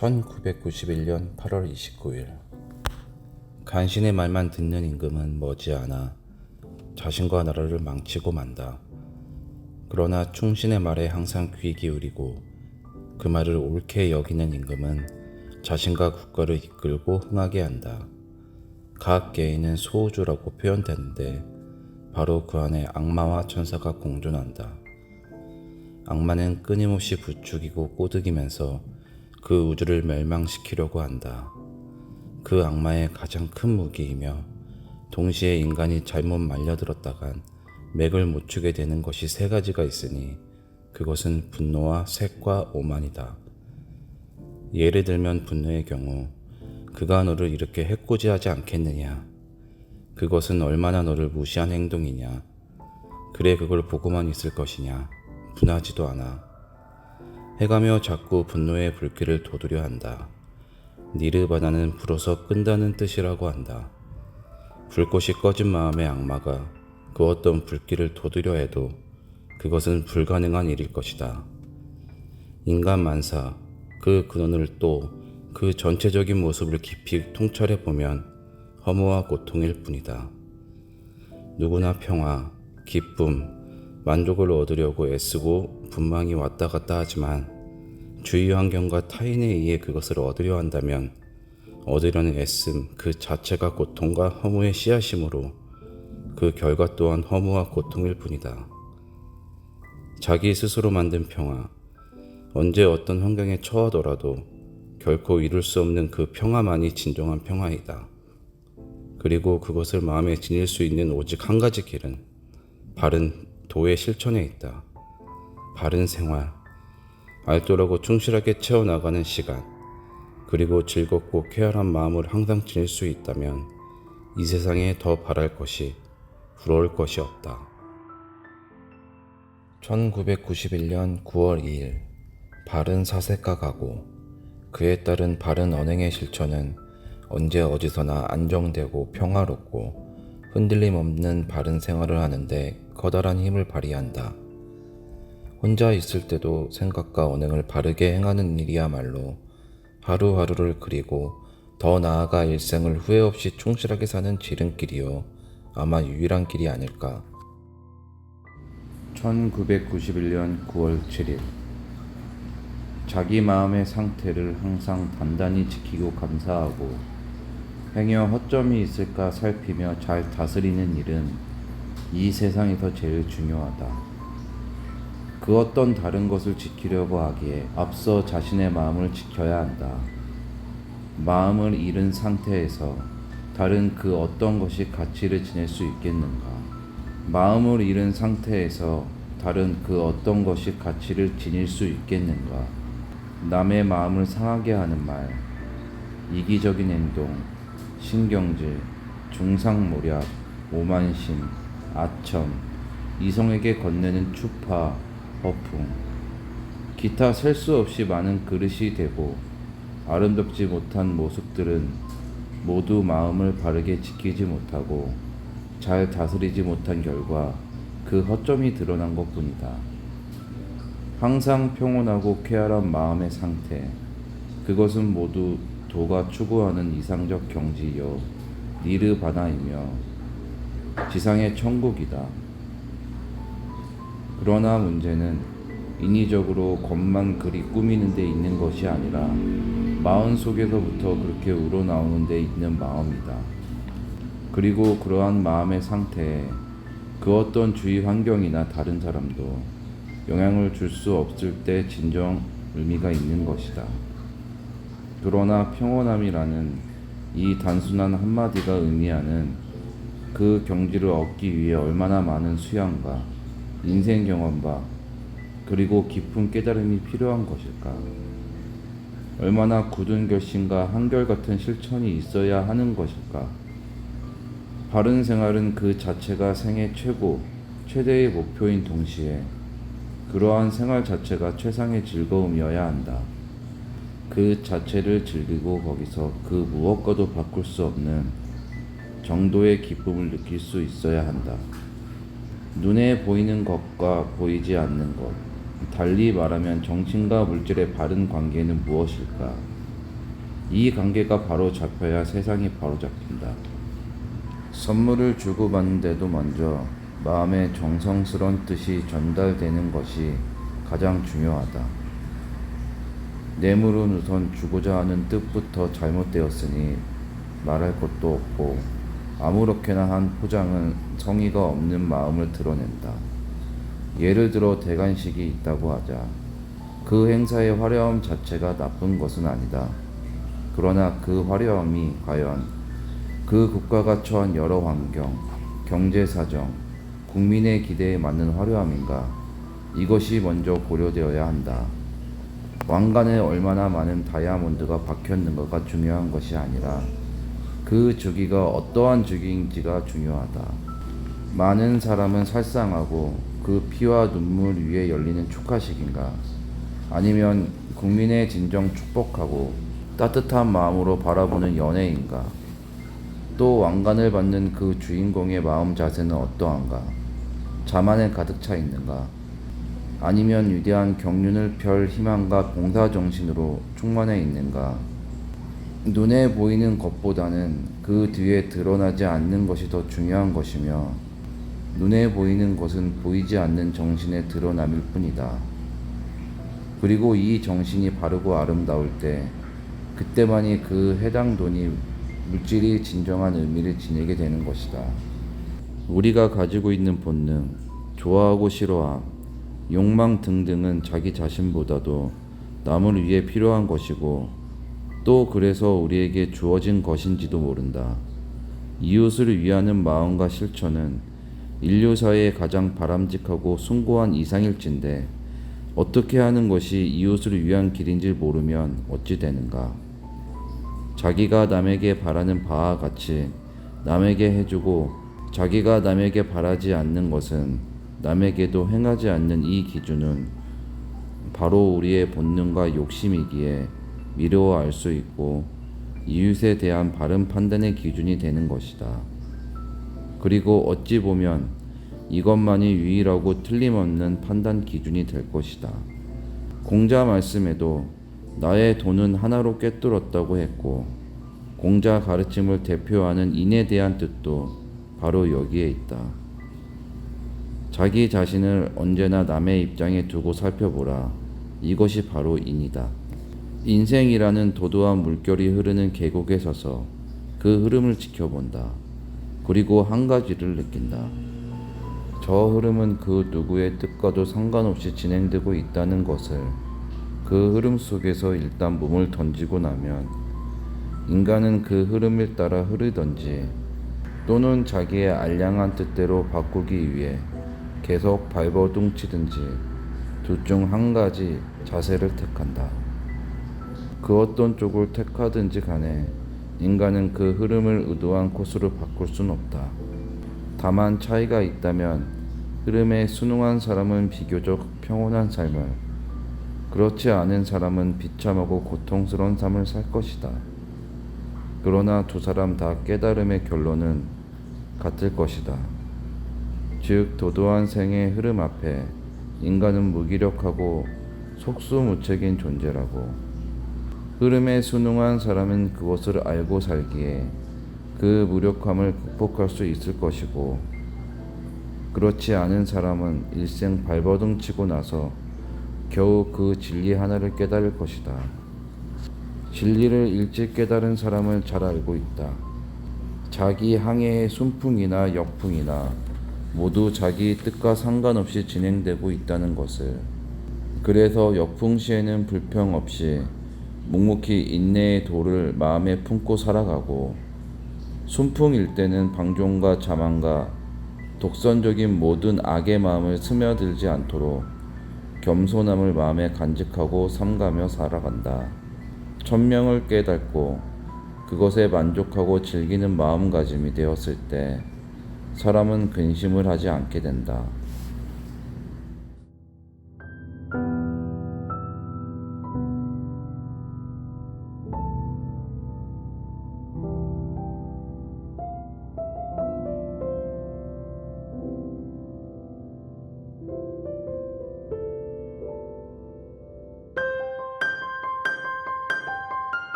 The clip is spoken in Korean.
1991년 8월 29일 간신의 말만 듣는 임금은 머지않아 자신과 나라를 망치고 만다. 그러나 충신의 말에 항상 귀 기울이고 그 말을 옳게 여기는 임금은 자신과 국가를 이끌고 흥하게 한다. 각 개인은 소우주라고 표현되는데 바로 그 안에 악마와 천사가 공존한다. 악마는 끊임없이 부추기고 꼬드기면서 그 우주를 멸망시키려고 한다. 그 악마의 가장 큰 무기이며 동시에 인간이 잘못 말려들었다간 맥을 못 추게 되는 것이 세 가지가 있으니 그것은 분노와 색과 오만이다. 예를 들면 분노의 경우 그가 너를 이렇게 해코지하지 않겠느냐. 그것은 얼마나 너를 무시한 행동이냐. 그래 그걸 보고만 있을 것이냐. 분하지도 않아. 해가며 자꾸 분노의 불길을 돋우려 한다. 니르바나는 불어서 끈다는 뜻이라고 한다. 불꽃이 꺼진 마음의 악마가 그 어떤 불길을 돋우려 해도 그것은 불가능한 일일 것이다. 인간 만사, 그 근원을 또 그 전체적인 모습을 깊이 통찰해 보면 허무와 고통일 뿐이다. 누구나 평화, 기쁨, 만족을 얻으려고 애쓰고 분망이 왔다 갔다 하지만 주위 환경과 타인에 의해 그것을 얻으려 한다면 얻으려는 애씀 그 자체가 고통과 허무의 씨앗이므로 그 결과 또한 허무와 고통일 뿐이다. 자기 스스로 만든 평화, 언제 어떤 환경에 처하더라도 결코 이룰 수 없는 그 평화만이 진정한 평화이다. 그리고 그것을 마음에 지닐 수 있는 오직 한 가지 길은 바른 도의 실천에 있다. 바른 생활, 알뜰하고 충실하게 채워나가는 시간, 그리고 즐겁고 쾌활한 마음을 항상 지닐 수 있다면 이 세상에 더 바랄 것이, 부러울 것이 없다. 1991년 9월 2일 바른 사색가 가고 그에 따른 바른 언행의 실천은 언제 어디서나 안정되고 평화롭고 흔들림 없는 바른 생활을 하는데 커다란 힘을 발휘한다. 혼자 있을 때도 생각과 언행을 바르게 행하는 일이야말로 하루하루를 그리고 더 나아가 일생을 후회 없이 충실하게 사는 지름길이요 아마 유일한 길이 아닐까. 1991년 9월 7일 자기 마음의 상태를 항상 단단히 지키고 감사하고 행여 허점이 있을까 살피며 잘 다스리는 일은 이 세상에서 제일 중요하다. 그 어떤 다른 것을 지키려고 하기에 앞서 자신의 마음을 지켜야 한다. 마음을 잃은 상태에서 다른 그 어떤 것이 가치를 지닐 수 있겠는가? 마음을 잃은 상태에서 다른 그 어떤 것이 가치를 지닐 수 있겠는가? 남의 마음을 상하게 하는 말, 이기적인 행동, 신경질, 중상모략, 오만심, 아첨, 이성에게 건네는 추파, 허풍, 기타 셀 수 없이 많은 그릇이 되고 아름답지 못한 모습들은 모두 마음을 바르게 지키지 못하고 잘 다스리지 못한 결과 그 허점이 드러난 것뿐이다. 항상 평온하고 쾌활한 마음의 상태, 그것은 모두 도가 추구하는 이상적 경지요 니르바나이며 지상의 천국이다. 그러나 문제는 인위적으로 겉만 그리 꾸미는 데 있는 것이 아니라 마음 속에서부터 그렇게 우러나오는 데 있는 마음이다. 그리고 그러한 마음의 상태에 그 어떤 주위 환경이나 다른 사람도 영향을 줄 수 없을 때 진정 의미가 있는 것이다. 그러나 평온함이라는 이 단순한 한마디가 의미하는 그 경지를 얻기 위해 얼마나 많은 수양과 인생 경험과 그리고 깊은 깨달음이 필요한 것일까? 얼마나 굳은 결심과 한결같은 실천이 있어야 하는 것일까? 바른 생활은 그 자체가 생애 최대의 목표인 동시에 그러한 생활 자체가 최상의 즐거움이어야 한다. 그 자체를 즐기고 거기서 그 무엇과도 바꿀 수 없는 정도의 기쁨을 느낄 수 있어야 한다. 눈에 보이는 것과 보이지 않는 것, 달리 말하면 정신과 물질의 바른 관계는 무엇일까? 이 관계가 바로 잡혀야 세상이 바로 잡힌다. 선물을 주고받는데도 먼저 마음의 정성스러운 뜻이 전달되는 것이 가장 중요하다. 뇌물은 우선 주고자 하는 뜻부터 잘못되었으니 말할 것도 없고 아무렇게나 한 포장은 성의가 없는 마음을 드러낸다. 예를 들어 대관식이 있다고 하자. 그 행사의 화려함 자체가 나쁜 것은 아니다. 그러나 그 화려함이 과연 그 국가가 처한 여러 환경, 경제 사정, 국민의 기대에 맞는 화려함인가? 이것이 먼저 고려되어야 한다. 왕관에 얼마나 많은 다이아몬드가 박혔는가가 중요한 것이 아니라 그 주기가 어떠한 주기인지가 중요하다. 많은 사람은 살상하고 그 피와 눈물 위에 열리는 축하식인가? 아니면 국민의 진정 축복하고 따뜻한 마음으로 바라보는 연애인가? 또 왕관을 받는 그 주인공의 마음 자세는 어떠한가? 자만에 가득 차 있는가? 아니면 위대한 경륜을 펼 희망과 봉사정신으로 충만해 있는가? 눈에 보이는 것보다는 그 뒤에 드러나지 않는 것이 더 중요한 것이며 눈에 보이는 것은 보이지 않는 정신의 드러남일 뿐이다. 그리고 이 정신이 바르고 아름다울 때 그때만이 그 해당 돈이 물질이 진정한 의미를 지니게 되는 것이다. 우리가 가지고 있는 본능, 좋아하고 싫어함, 욕망 등등은 자기 자신보다도 남을 위해 필요한 것이고 또 그래서 우리에게 주어진 것인지도 모른다. 이웃을 위하는 마음과 실천은 인류사회의 가장 바람직하고 숭고한 이상일진데 어떻게 하는 것이 이웃을 위한 길인지 모르면 어찌 되는가. 자기가 남에게 바라는 바와 같이 남에게 해주고 자기가 남에게 바라지 않는 것은 남에게도 행하지 않는 이 기준은 바로 우리의 본능과 욕심이기에 미루어 알 수 있고 이웃에 대한 바른 판단의 기준이 되는 것이다. 그리고 어찌 보면 이것만이 유일하고 틀림없는 판단 기준이 될 것이다. 공자 말씀에도 나의 돈은 하나로 꿰뚫었다고 했고 공자 가르침을 대표하는 인에 대한 뜻도 바로 여기에 있다. 자기 자신을 언제나 남의 입장에 두고 살펴보라. 이것이 바로 인이다. 인생이라는 도도한 물결이 흐르는 계곡에 서서 그 흐름을 지켜본다. 그리고 한 가지를 느낀다. 저 흐름은 그 누구의 뜻과도 상관없이 진행되고 있다는 것을 그 흐름 속에서 일단 몸을 던지고 나면 인간은 그 흐름을 따라 흐르던지 또는 자기의 알량한 뜻대로 바꾸기 위해 계속 발버둥치든지 둘 중 한 가지 자세를 택한다. 그 어떤 쪽을 택하든지 간에 인간은 그 흐름을 의도한 코스로 바꿀 순 없다. 다만 차이가 있다면 흐름에 순응한 사람은 비교적 평온한 삶을, 그렇지 않은 사람은 비참하고 고통스러운 삶을 살 것이다. 그러나 두 사람 다 깨달음의 결론은 같을 것이다. 즉 도도한 생의 흐름 앞에 인간은 무기력하고 속수무책인 존재라고. 흐름에 순응한 사람은 그것을 알고 살기에 그 무력함을 극복할 수 있을 것이고 그렇지 않은 사람은 일생 발버둥 치고 나서 겨우 그 진리 하나를 깨달을 것이다. 진리를 일찍 깨달은 사람은 잘 알고 있다. 자기 항해의 순풍이나 역풍이나 모두 자기 뜻과 상관없이 진행되고 있다는 것을. 그래서 역풍 시에는 불평 없이 묵묵히 인내의 도를 마음에 품고 살아가고 순풍일 때는 방종과 자만과 독선적인 모든 악의 마음을 스며들지 않도록 겸손함을 마음에 간직하고 삼가며 살아간다. 천명을 깨닫고 그것에 만족하고 즐기는 마음가짐이 되었을 때 사람은 근심을 하지 않게 된다.